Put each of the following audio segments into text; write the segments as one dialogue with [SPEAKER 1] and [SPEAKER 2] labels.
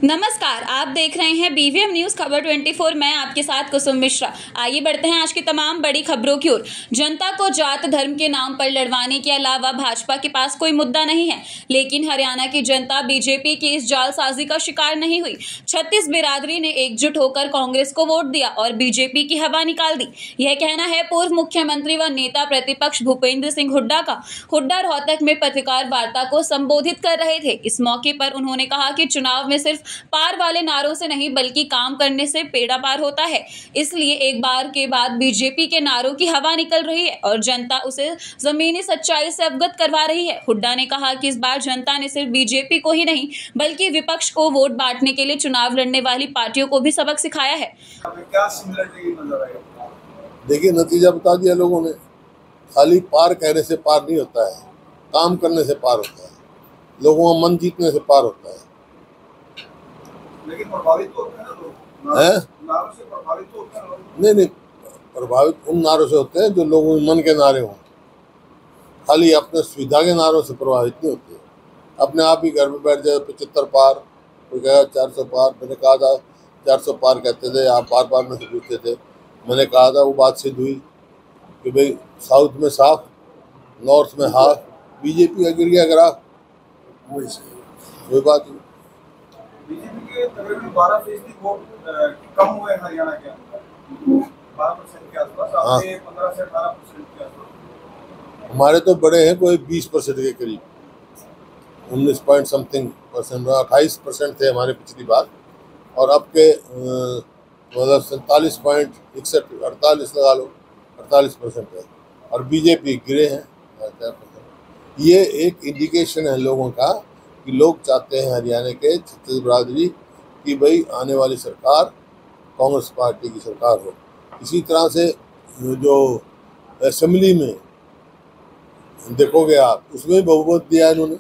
[SPEAKER 1] नमस्कार, आप देख रहे हैं बीवीएम न्यूज खबर 24। मैं आपके साथ कुसुम मिश्रा। आइए बढ़ते हैं आज की तमाम बड़ी खबरों की ओर। जनता को जात धर्म के नाम पर लड़वाने के अलावा भाजपा के पास कोई मुद्दा नहीं है, लेकिन हरियाणा की जनता बीजेपी की इस जालसाजी का शिकार नहीं हुई। 36 बिरादरी ने एकजुट होकर कांग्रेस को वोट दिया और बीजेपी की हवा निकाल दी। यह कहना है पूर्व मुख्यमंत्री व नेता प्रतिपक्ष भूपेंद्र सिंह हुड्डा का। हुड्डा रोहतक में पत्रकार वार्ता को संबोधित कर रहे थे। इस मौके पर उन्होंने कहा कि चुनाव में सिर्फ पार वाले नारों से नहीं बल्कि काम करने से पेड़ा पार होता है। इसलिए एक बार के बाद बीजेपी के नारों की हवा निकल रही है और जनता उसे जमीनी सच्चाई से अवगत करवा रही है। हुड्डा ने कहा कि इस बार जनता ने सिर्फ बीजेपी को ही नहीं बल्कि विपक्ष को वोट बांटने के लिए चुनाव लड़ने वाली पार्टियों को भी सबक सिखाया है।
[SPEAKER 2] क्या सिमिलरिटी नजर आई?
[SPEAKER 3] देखिए, नतीजा बता दिया लोगों ने। खाली पार कहने से पार नहीं होता है, काम करने से पार होता है, लोगों का मन जीतने से पार होता है।
[SPEAKER 2] लेकिन प्रभावित तो होते हैं ना लोग, नारों से प्रभावित तो होते हैं लोग।
[SPEAKER 3] नहीं, प्रभावित उन नारों से होते हैं जो लोगों के मन के नारे हों। खाली अपने सुविधा के नारों से प्रभावित नहीं होते। अपने आप ही घर में बैठ जाए 75 पार, कोई कहेगा 400 पार। मैंने कहा था 400 पार कहते थे, आप बार बार में से पूछते थे। मैंने कहा था, वो बात सिद्ध हुई कि भाई साउथ में साफ, नॉर्थ में हाफ। बीजेपी का गिर गया ग्राफ, वही बात हुई।
[SPEAKER 2] बीजेपी के तकरीबन 12% वोट कम हुए हरियाणा के अंदर, 12% के आसपास। आपके 15 से 18% के आसपास।
[SPEAKER 3] हमारे तो बड़े हैं, कोई 20% के करीब, 19 पॉइंट समथिंग परसेंट, 28% थे हमारे पिछली बार। और अब के मतलब 47.61 48 लगा लो, 48% है। और बीजेपी गिरे हैं 4%। ये एक इंडिकेशन है लोगों का कि लोग चाहते हैं हरियाणा के 36 बिरादरी कि भाई आने वाली सरकार कांग्रेस पार्टी की सरकार हो। इसी तरह से जो असेंबली में देखोगे आप, उसमें बहुमत दिया इन्होंने।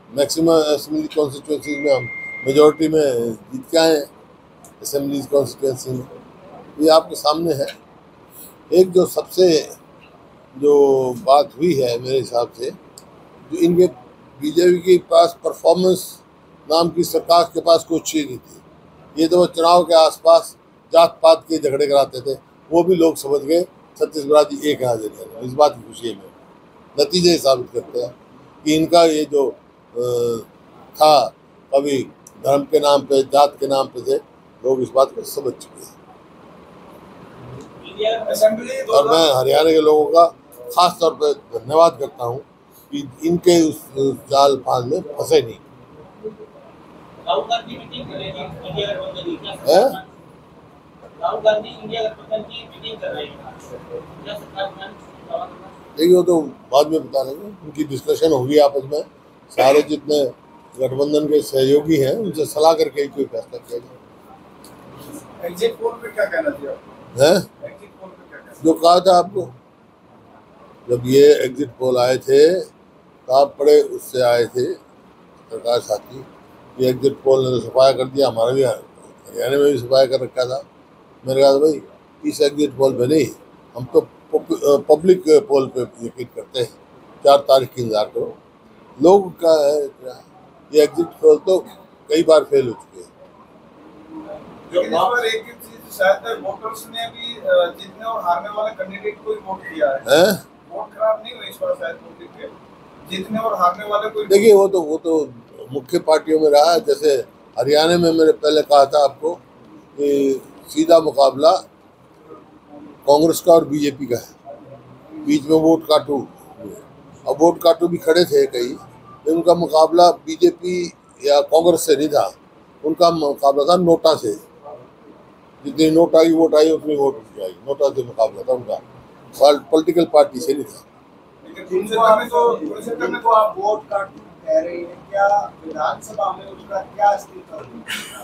[SPEAKER 3] मैक्सिमम असेंबली कॉन्स्टिट्यूंसी में हम मेजॉरिटी में जीत के आए हैं। असेंबली कॉन्स्टिट्यूंसी में ये आपके सामने है। एक जो सबसे जो बात हुई है मेरे हिसाब से, जो इनके बीजेपी के पास परफॉर्मेंस नाम की सरकार के पास कोई चीज़ नहीं थी। ये तो वो चुनाव के आसपास जात पात के झगड़े कराते थे, वो भी लोग समझ गए 36 बिरादरी एक हाजिर है। इस बात की खुशी में नतीजे साबित करते हैं कि इनका ये जो था, कभी धर्म के नाम पे, जात के नाम पे थे, लोग इस बात को समझ चुके हैं। और मैं हरियाणा के लोगों का खास तौर पर धन्यवाद करता हूँ कि इनके उस जाल फांद में फंसे नहीं। देखिए, वो तो बाद में बता लेंगे, उनकी डिस्कशन होगी आपस में। सारे जितने गठबंधन के सहयोगी हैं उनसे सलाह करके ही कोई फैसला किया जाए।
[SPEAKER 2] एग्जिट पोल पे क्या कहना चाहिए?
[SPEAKER 3] एग्जिट पोल पे क्या कहना? जो कहा था आपको, जब ये एग्जिट पोल आए थे तो आप बड़े उससे आए थे सरकार साथी। ये एग्जिट पोल ने तो सफाया कर दिया, हमारा भी हरियाणा में भी सफाया कर रखा था। मैंने कहा भाई इस एग्जिट पोल पे नहीं, हम तो पब्लिक पोल पे यकीन करते हैं। 4 तारीख की इंतजार करो। लोग का है, ये एग्जिट पोल तो कई बार फेल हो चुके हैं।
[SPEAKER 2] लेकिन इस बार एक चीज शायद वोटर्स ने भी जीतने और हारने वाले कैंडिडेट को ही वोट दिया है। वोट खराब नहीं हुई इस बार शायद पब्लिक के, जीतने और हारने वाले को।
[SPEAKER 3] देखिए, वो तो मुख्य पार्टियों में रहा है। जैसे हरियाणा में मैंने पहले कहा था आपको कि सीधा मुकाबला कांग्रेस का और बीजेपी का है। बीच में वोट काटू, अब वोट काटू भी खड़े थे कई, उनका मुकाबला बीजेपी या कांग्रेस से नहीं था, उनका मुकाबला था नोटा से। जितनी नोटा की वोट आई उतनी वोट आई, नोटा से मुकाबला था उनका, पॉलिटिकल पार्टी से नहीं था।
[SPEAKER 2] तो आप वोट काटू कह रहे हैं, क्या विधानसभा में उसका क्या स्थिति?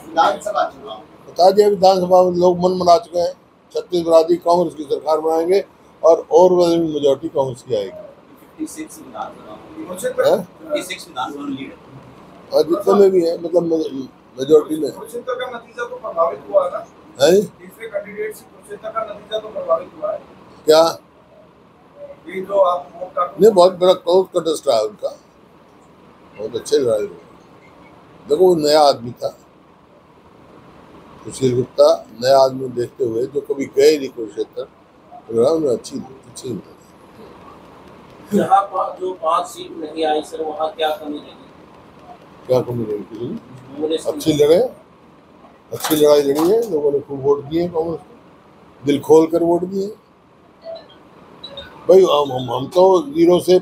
[SPEAKER 2] विधानसभा चुनाव
[SPEAKER 3] बता दिया, विधानसभा में लोग मन बना चुके हैं। 36 बिरादरी कांग्रेस की सरकार बनाएंगे और ओवरवेलमिंग मेजॉरिटी कांग्रेस की आएगी।
[SPEAKER 2] 56
[SPEAKER 3] और जितने में भी है, मतलब मेजॉरिटी में
[SPEAKER 2] का नतीजा तो प्रभावित हुआ ना
[SPEAKER 3] है।
[SPEAKER 2] तीसरे कैंडिडेट से का नतीजा तो प्रभावित हुआ है
[SPEAKER 3] क्या?
[SPEAKER 2] ये जो आप वोट का
[SPEAKER 3] नहीं, बहुत बड़ा क्लोज कंटेस्ट रहा है उनका, बहुत अच्छे लड़ाई। देखो, वो नया आदमी था, सुशील गुप्ता नया आदमी देखते हुए, जो कभी गए नहीं कुरुक्षेत्र, उन्होंने अच्छी
[SPEAKER 4] जहाँ जो 5 सीट नहीं आई सर, वहाँ क्या कमी रही?
[SPEAKER 3] क्या कमी रही? अच्छी लड़ाई लड़ी है, लोगों ने खूब वोट दिए कांग्रेस को, दिल खोल कर वोट दिए भाई। हम तो 0 से